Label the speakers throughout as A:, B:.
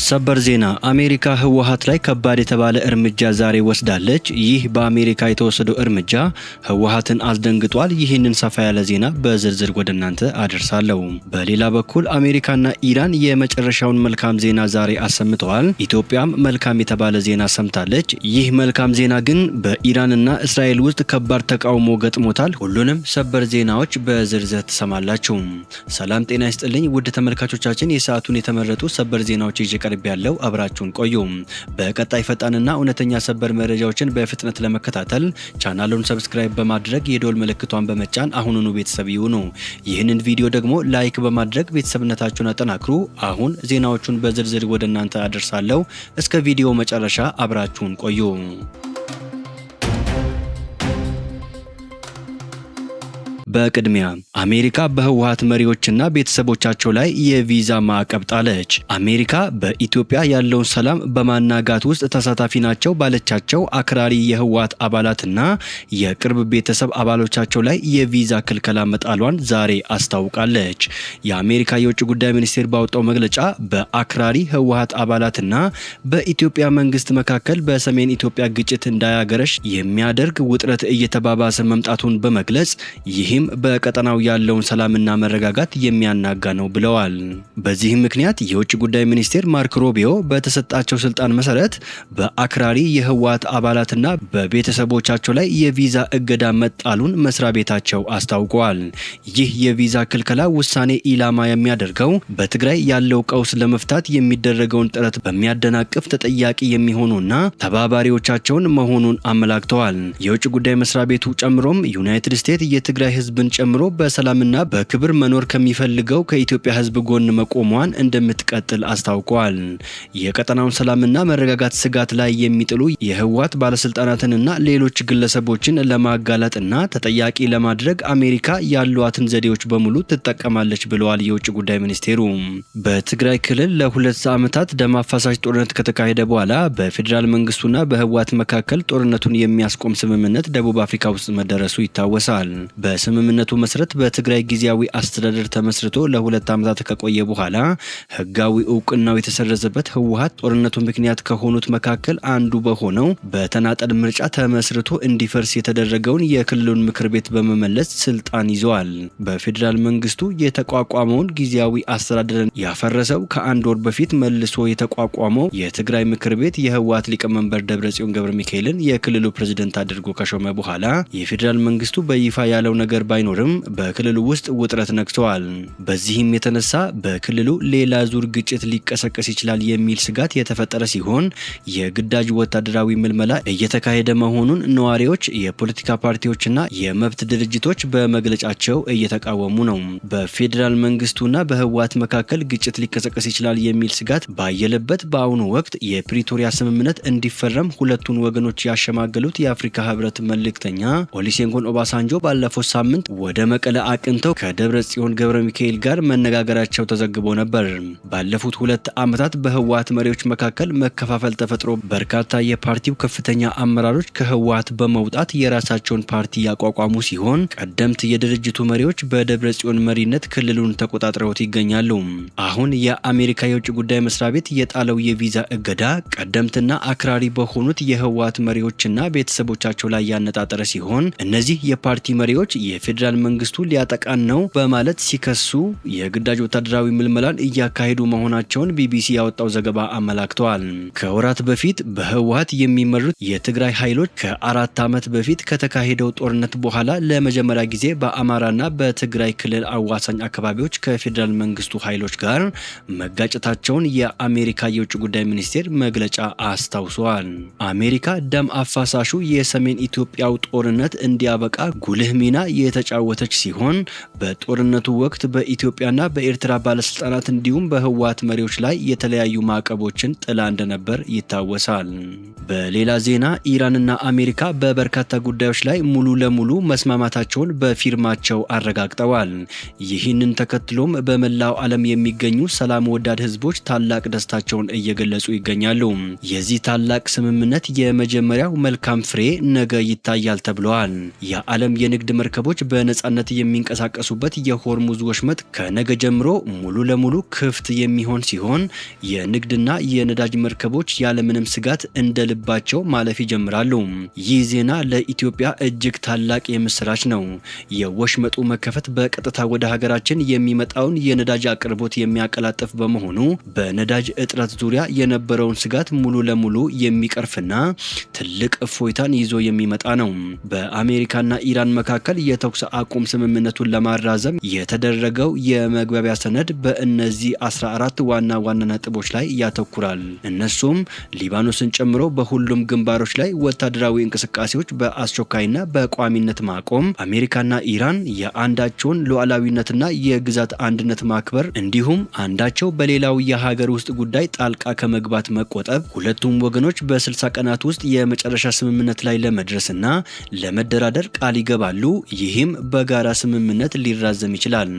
A: ሰበር ዜና አሜሪካ ህወሓት ላይ ከባድ የተባለ እርምጃ ዛሬ ወስዳለች። ይህ በአሜሪካ የተወሰደው እርምጃ ህወሓትን አስደንግጧል። ይህንን ሰፋ ያለ ዜና በዝርዝር ወደ እናንተ አደርሳለሁ። በሌላ በኩል አሜሪካና ኢራን የመጨረሻውን መልካም ዜና ዛሬ አሰምተዋል። ኢትዮጵያም መልካም የተባለ ዜና ሰምታለች። ይህ መልካም ዜና ግን በኢራንና እስራኤል ውስጥ ከባድ ተቃውሞ ገጥሞታል። ሁሉንም ሰበር ዜናዎች በዝርዝር ትሰማላችሁ። ሰላም ጤና ይስጥልኝ ውድ ተመልካቾቻችን፣ የሰዓቱን የተመረጡ ሰበር ዜናዎች ቀርብ ያለው አብራችሁን ቆዩ። በቀጣይ ፈጣንና እውነተኛ ሰበር መረጃዎችን በፍጥነት ለመከታተል ቻናሉን ሰብስክራይብ በማድረግ የደወል ምልክቷን በመጫን አሁኑኑ ቤተሰብ ይሁኑ። ይህንን ቪዲዮ ደግሞ ላይክ በማድረግ ቤተሰብነታችሁን አጠናክሩ። አሁን ዜናዎቹን በዝርዝር ወደ እናንተ አደርሳለሁ። እስከ ቪዲዮ መጨረሻ አብራችሁን ቆዩ። በቅድሚያ አሜሪካ በህወሓት መሪዎችና ቤተሰቦቻቸው ላይ የቪዛ ማዕቀብ ጣለች። አሜሪካ በኢትዮጵያ ያለውን ሰላም በማናጋት ውስጥ ተሳታፊ ናቸው ባለቻቸው አክራሪ የህወሓት አባላትና የቅርብ ቤተሰብ አባሎቻቸው ላይ የቪዛ ክልከላ መጣሏን ዛሬ አስታውቃለች። የአሜሪካ የውጭ ጉዳይ ሚኒስቴር ባወጣው መግለጫ በአክራሪ ህወሓት አባላትና በኢትዮጵያ መንግስት መካከል በሰሜን ኢትዮጵያ ግጭት እንዳያገረሽ የሚያደርግ ውጥረት እየተባባሰ መምጣቱን በመግለጽ ይህም በቀጠናው ያለውን ሰላምና መረጋጋት የሚያናጋ ነው ብለዋል። በዚህም ምክንያት የውጭ ጉዳይ ሚኒስቴር ማርክ ሮቢዮ በተሰጣቸው ስልጣን መሰረት በአክራሪ የህወሓት አባላትና በቤተሰቦቻቸው ላይ የቪዛ እገዳ መጣሉን መስሪያ ቤታቸው አስታውቀዋል። ይህ የቪዛ ክልከላ ውሳኔ ኢላማ የሚያደርገው በትግራይ ያለው ቀውስ ለመፍታት የሚደረገውን ጥረት በሚያደናቅፍ ተጠያቂ የሚሆኑና ተባባሪዎቻቸውን መሆኑን አመላክተዋል። የውጭ ጉዳይ መስሪያ ቤቱ ጨምሮም ዩናይትድ ስቴትስ የትግራይ ህዝብን ጨምሮ በሰላምና በክብር መኖር ከሚፈልገው ከኢትዮጵያ ህዝብ ጎን መቆሟን እንደምትቀጥል አስታውቀዋል። የቀጠናውን ሰላምና መረጋጋት ስጋት ላይ የሚጥሉ የህወሓት ባለስልጣናትንና ሌሎች ግለሰቦችን ለማጋለጥና ተጠያቂ ለማድረግ አሜሪካ ያሏትን ዘዴዎች በሙሉ ትጠቀማለች ብለዋል የውጭ ጉዳይ ሚኒስቴሩ። በትግራይ ክልል ለሁለት ዓመታት ደም አፋሳሽ ጦርነት ከተካሄደ በኋላ በፌዴራል መንግስቱና በህወሓት መካከል ጦርነቱን የሚያስቆም ስምምነት ደቡብ አፍሪካ ውስጥ መደረሱ ይታወሳል። በስምምነቱ መሰረት በትግራይ ጊዜያዊ አስተዳደር ተመስርቶ ለሁለት ዓመታት ከቆየ በኋላ ህጋዊ እውቅናው የተሰረዘበት ህወሓት ጦርነቱ ምክንያት ከሆኑት መካከል አንዱ በሆነው በተናጠል ምርጫ ተመስርቶ እንዲፈርስ የተደረገውን የክልሉን ምክር ቤት በመመለስ ስልጣን ይዘዋል። በፌዴራል መንግስቱ የተቋቋመውን ጊዜያዊ አስተዳደርን ያፈረሰው ከአንድ ወር በፊት መልሶ የተቋቋመው የትግራይ ምክር ቤት የህወሓት ሊቀመንበር ደብረጽዮን ገብረ ሚካኤልን የክልሉ ፕሬዝዳንት አድርጎ ከሾመ በኋላ የፌዴራል መንግስቱ በይፋ ያለው ነገር ባይኖርም በክልሉ ውስጥ ውጥረት ነግሷል። በዚህም የተነሳ በክልሉ ሌላ ዙር ግጭት ሊቀሰቀስ ይችላል የሚል ስጋት የተፈጠረ ሲሆን የግዳጅ ወታደራዊ ምልመላ እየተካሄደ መሆኑን ነዋሪዎች፣ የፖለቲካ ፓርቲዎችና የመብት ድርጅቶች በመግለጫቸው እየተቃወሙ ነው። በፌዴራል መንግስቱና በህወሓት መካከል ግጭት ሊቀሰቀስ ይችላል የሚል ስጋት ባየለበት በአሁኑ ወቅት የፕሪቶሪያ ስምምነት እንዲፈረም ሁለቱን ወገኖች ያሸማገሉት የአፍሪካ ህብረት መልእክተኛ ኦሉሴጉን ኦባሳንጆ ባለፈው ሳምንት ወደ መቀለ አቅንተው ከደብረ ጽዮን ገብረ ሚካኤል ጋር መነጋገራቸው ተዘግቦ ነበር። ባለፉት ሁለት ዓመታት በህወሓት መሪዎች መካከል መከፋፈል ተፈጥሮ በርካታ የፓርቲው ከፍተኛ አመራሮች ከህወሓት በመውጣት የራሳቸውን ፓርቲ ያቋቋሙ ሲሆን ቀደምት የድርጅቱ መሪዎች በደብረ ጽዮን መሪነት ክልሉን ተቆጣጥረውት ይገኛሉ። አሁን የአሜሪካ የውጭ ጉዳይ መስሪያ ቤት የጣለው የቪዛ እገዳ ቀደምትና አክራሪ በሆኑት የህወሓት መሪዎችና ቤተሰቦቻቸው ላይ ያነጣጠረ ሲሆን እነዚህ የፓርቲ መሪዎች የፌዴራል መንግስቱ ሊያጠቃን ነው በማለት ሲከሱ የግዳጅ ወታደራዊ ምልመላን እያካሄዱ መሆናቸውን ቢቢሲ ያወጣው ዘገባ አመላክተዋል። ከወራት በፊት በህወሓት የሚመሩት የትግራይ ኃይሎች ከ4 ዓመት በፊት ከተካሄደው ጦርነት በኋላ ለመጀመሪያ ጊዜ በአማራና በትግራይ ክልል አዋሳኝ አካባቢዎች ከፌዴራል መንግስቱ ኃይሎች ጋር መጋጨታቸውን የአሜሪካ የውጭ ጉዳይ ሚኒስቴር መግለጫ አስታውሷል። አሜሪካ ደም አፋሳሹ የሰሜን ኢትዮጵያው ጦርነት እንዲያበቃ ጉልህ ሚና የተጫወተች ሲሆን በጦርነቱ ወቅት በኢትዮጵያና በኤርትራ ባለስልጣናት እንዲሁም በህወሓት መሪዎች ላይ የተለያዩ ማዕቀቦችን ጥላ እንደነበር ይታወሳል። በሌላ ዜና ኢራንና አሜሪካ በበርካታ ጉዳዮች ላይ ሙሉ ለሙሉ መስማማታቸውን በፊርማቸው አረጋግጠዋል። ይህንን ተከትሎም በመላው ዓለም የሚገኙ ሰላም ወዳድ ህዝቦች ታላቅ ደስታቸውን እየገለጹ ይገኛሉ። የዚህ ታላቅ ስምምነት የመጀመሪያው መልካም ፍሬ ነገ ይታያል ተብለዋል። የዓለም የንግድ መርከቦች በነጻነት የሚንቀሳቀሱበት የሆርሙዝ ወሽመጥ ከነገ ጀምሮ ሙሉ ለሙሉ ክፍት የሚሆን ሲሆን የንግድና የነዳጅ መርከቦች ያለምንም ስጋት እንደ ልባቸው ማለፍ ይጀምራሉ። ይህ ዜና ለኢትዮጵያ እጅግ ታላቅ የምስራች ነው። የወሽመጡ መከፈት በቀጥታ ወደ ሀገራችን የሚመጣውን የነዳጅ አቅርቦት የሚያቀላጥፍ በመሆኑ በነዳጅ እጥረት ዙሪያ የነበረውን ስጋት ሙሉ ለሙሉ የሚቀርፍና ትልቅ እፎይታን ይዞ የሚመጣ ነው። በአሜሪካና ኢራን መካከል የተኩስ አቁም ስምምነቱን ለማራዘም የተደረገው የመግባቢያ ሰነድ በእነዚህ 14 ዋና ነጥቦች ላይ ያተኩራል። እነሱም ሊባኖስን ጨምሮ በሁሉም ግንባሮች ላይ ወታደራዊ እንቅስቃሴዎች በአስቸኳይና በቋሚነት ማቆም፣ አሜሪካና ኢራን የአንዳቸውን ሉዓላዊነትና የግዛት አንድነት ማክበር እንዲሁም አንዳቸው በሌላው የሀገር ውስጥ ጉዳይ ጣልቃ ከመግባት መቆጠብ፣ ሁለቱም ወገኖች በ60 ቀናት ውስጥ የመጨረሻ ስምምነት ላይ ለመድረስና ለመደራደር ቃል ይገባሉ። ይህም በጋራ ስምምነት ሊራዘም ይችላል።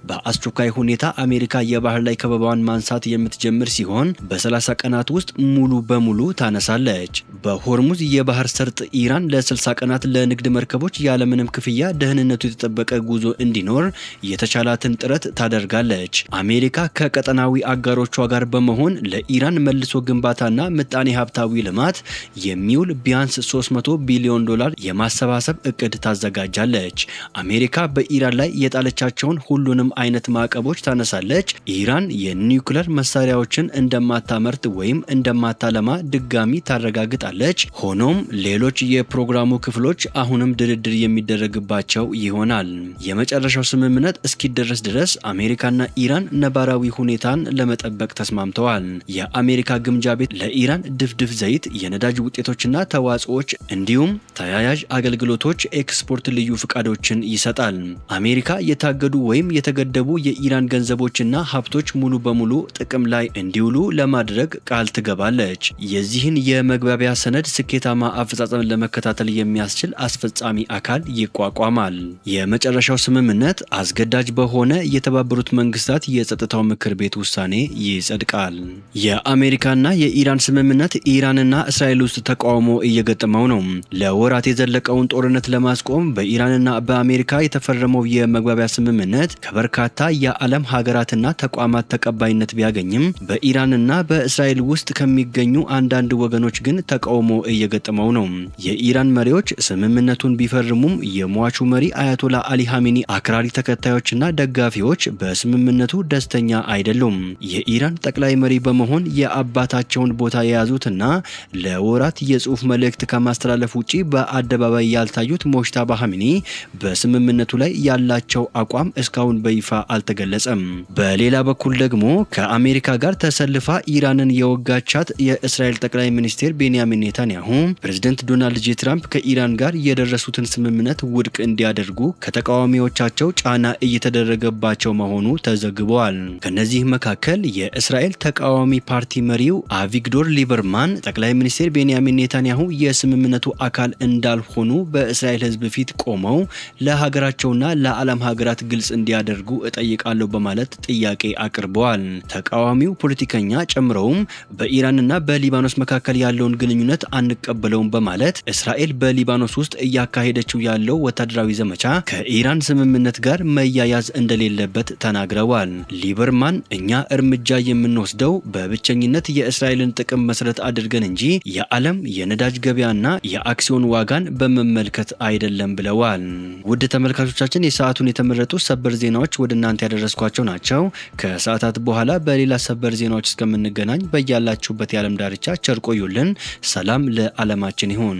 A: በአስቸኳይ ሁኔታ አሜሪካ የባህር ላይ ከበባዋን ማንሳት የምትጀምር ሲሆን በ30 ቀናት ውስጥ ሙሉ በሙሉ ታነሳለች። በሆርሙዝ የባህር ሰርጥ ኢራን ለ60 ቀናት ለንግድ መርከቦች ያለምንም ክፍያ ደህንነቱ የተጠበቀ ጉዞ እንዲኖር የተቻላትን ጥረት ታደርጋለች። አሜሪካ ከቀጠናዊ አጋሮቿ ጋር በመሆን ለኢራን መልሶ ግንባታና ምጣኔ ሀብታዊ ልማት የሚውል ቢያንስ $300 ቢሊዮን የማሰባሰብ እቅድ ታዘጋጃለች። አሜሪካ በኢራን ላይ የጣለቻቸውን ሁሉንም አይነት ማዕቀቦች ታነሳለች። ኢራን የኒውክሌር መሳሪያዎችን እንደማታመርት ወይም እንደማታለማ ድጋሚ ታረጋግጣለች። ሆኖም ሌሎች የፕሮግራሙ ክፍሎች አሁንም ድርድር የሚደረግባቸው ይሆናል። የመጨረሻው ስምምነት እስኪደረስ ድረስ አሜሪካና ኢራን ነባራዊ ሁኔታን ለመጠበቅ ተስማምተዋል። የአሜሪካ ግምጃ ቤት ለኢራን ድፍድፍ ዘይት፣ የነዳጅ ውጤቶችና ተዋጽኦች እንዲሁም ተያያዥ አገልግሎቶች ኤክስፖርት ልዩ ፍቃዶችን ይሰጣል። አሜሪካ የታገዱ ወይም የተገደቡ የኢራን ገንዘቦችና ሀብቶች ሙሉ በሙሉ ጥቅም ላይ እንዲውሉ ለማድረግ ቃል ትገባለች። የዚህን የመግባቢያ ሰነድ ስኬታማ አፈጻጸም ለመከታተል የሚያስችል አስፈጻሚ አካል ይቋቋማል። የመጨረሻው ስምምነት አስገዳጅ በሆነ የተባበሩት መንግስታት የጸጥታው ምክር ቤት ውሳኔ ይጸድቃል። የአሜሪካና የኢራን ስምምነት ኢራንና እስራኤል ውስጥ ተቃውሞ እየገጠመው ነው። ለወራት የዘለቀውን ጦርነት ለማስቆም በኢራንና በአሜሪካ የተፈረመው የመግባቢያ ስምምነት ከበርካታ የዓለም ሀገራትና ተቋማት ተቀባይነት ቢያገኝም በኢራንና በእስራኤል ውስጥ ከሚገኙ አንዳንድ ወገኖች ግን ተቃውሞ እየገጠመው ነው። የኢራን መሪዎች ስምምነቱን ቢፈርሙም የሟቹ መሪ አያቶላ አሊ ሀሜኒ አክራሪ ተከታዮችና ደጋፊዎች በስምምነቱ ደስተኛ አይደሉም። የኢራን ጠቅላይ መሪ በመሆን የአባታቸውን ቦታ የያዙትና ለወራት የጽሑፍ መልእክት ከማስተላለፍ ውጪ በአደባባይ ያልታዩት ሞጅተባ ሀሜኒ በስምምነቱ ላይ ያላቸው አቋም እስካሁን በይፋ አልተገለጸም። በሌላ በኩል ደግሞ ከአሜሪካ ጋር ተሰልፋ ኢራንን የወጋቻት የእስራኤል ጠቅላይ ሚኒስትር ቤንያሚን ኔታንያሁ ፕሬዝዳንት ዶናልድ ጄ ትራምፕ ከኢራን ጋር የደረሱትን ስምምነት ውድቅ እንዲያደርጉ ከተቃዋሚዎቻቸው ጫና እየተደረገባቸው መሆኑ ተዘግበዋል። ከነዚህ መካከል የእስራኤል ተቃዋሚ ፓርቲ መሪው አቪግዶር ሊበርማን ጠቅላይ ሚኒስትር ቤንያሚን ኔታንያሁ የስምምነቱ አካል እንዳልሆኑ በእስራኤል ሕዝብ ፊት ቆመው ለሀገራቸውና ለዓለም ሀገራት ግልጽ እንዲያደርጉ እጠይቃለሁ በማለት ጥያቄ አቅርበዋል። ተቃዋሚው ፖለቲከኛ ጨምረውም በኢራንና በሊባኖስ መካከል ያለውን ግንኙነት አንቀበለውም በማለት እስራኤል በሊባኖስ ውስጥ እያካሄደችው ያለው ወታደራዊ ዘመቻ ከኢራን ስምምነት ጋር መያያዝ እንደሌለበት ተናግረዋል። ሊበርማን እኛ እርምጃ የምንወስደው በብቸኝነት የእስራኤልን ጥቅም መሰረት አድርገን እንጂ የዓለም የነዳጅ ገበያና የአክሲዮን ዋጋን በመመልከት አይደለም ብለዋል። ውድ ተመልካቾቻችን የሰዓቱን የተመረጡ ሰበር ዜናዎች ወደ እናንተ ያደረስኳቸው ናቸው። ከሰዓታት በኋላ በሌላ ሰበር ዜናዎች እስከምንገናኝ በያላችሁበት የዓለም ዳርቻ ቸር ቆዩልን። ሰላም ለዓለማችን ይሁን።